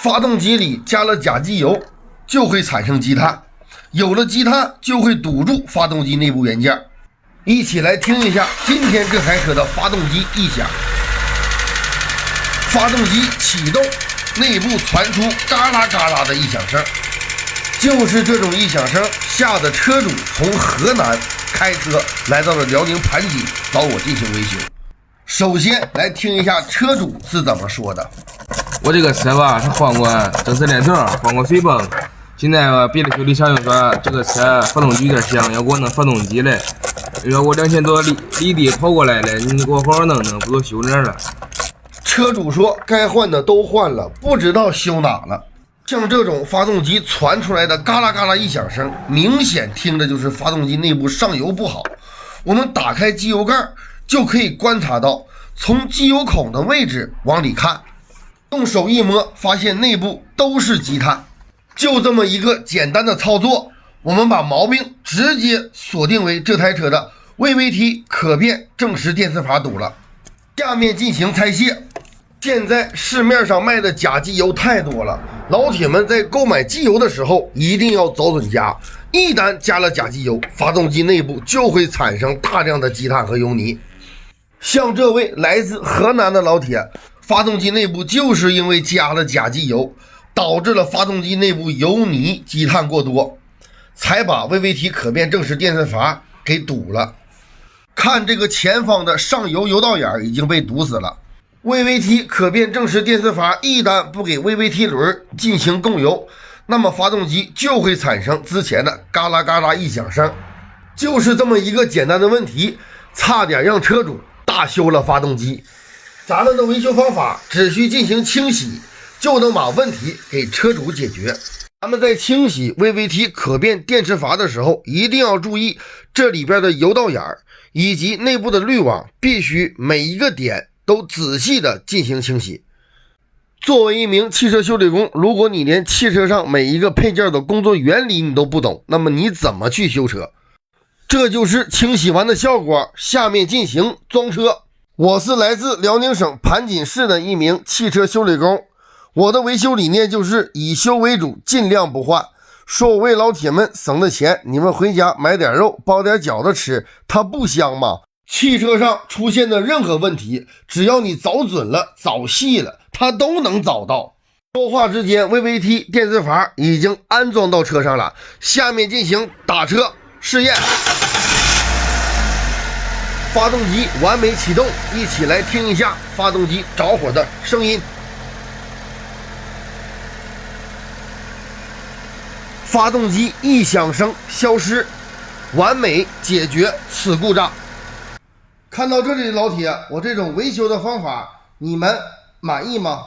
发动机里加了甲基油，就会产生积碳，有了积碳就会堵住发动机内部元件。一起来听一下今天这台车的发动机异响。发动机启动，内部传出嘎啦嘎啦的异响声，就是这种异响声吓得车主从河南开车来到了辽宁盘锦找我进行维修。首先来听一下车主是怎么说的。我这个车吧是换过正时链条，换过水泵，现在别的修理厂又说这个车发动机有点响，要给我弄发动机来，说我2000多里地跑过来了，你给我好好弄弄，不如修哪儿了。车主说该换的都换了，不知道修哪了。像这种发动机传出来的嘎啦嘎啦异响声，明显听着就是发动机内部上油不好。我们打开机油盖就可以观察到，从机油孔的位置往里看，用手一摸，发现内部都是积碳。就这么一个简单的操作，我们把毛病直接锁定为这台车的 VVT 可变正时电磁阀堵了。下面进行拆卸。现在市面上卖的假机油太多了，老铁们在购买机油的时候一定要找准加，一旦加了假机油，发动机内部就会产生大量的积碳和油泥。像这位来自河南的老铁，发动机内部就是因为加了假机油，导致了发动机内部油泥积碳过多，才把 VVT 可变正时电磁阀给堵了。看这个前方的上游油道眼已经被堵死了。VVT 可变正时电磁阀一旦不给 VVT 轮进行供油，那么发动机就会产生之前的嘎啦嘎啦异响声。就是这么一个简单的问题，差点让车主大修了发动机。咱们的维修方法只需进行清洗，就能把问题给车主解决。咱们在清洗 VVT 可变电磁阀的时候，一定要注意这里边的油道眼以及内部的滤网，必须每一个点都仔细的进行清洗。作为一名汽车修理工，如果你连汽车上每一个配件的工作原理你都不懂，那么你怎么去修车？这就是清洗完的效果，下面进行装车。我是来自辽宁省盘锦市的一名汽车修理工，我的维修理念就是以修为主，尽量不换。说我为老铁们省的钱，你们回家买点肉包点饺子吃，它不香吗？汽车上出现的任何问题，只要你找准了找细了，它都能找到。说话之间 VVT 电磁阀已经安装到车上了，下面进行打车试验。发动机完美启动，一起来听一下发动机着火的声音。发动机异响声消失，完美解决此故障。看到这里的老铁，我这种维修的方法你们满意吗？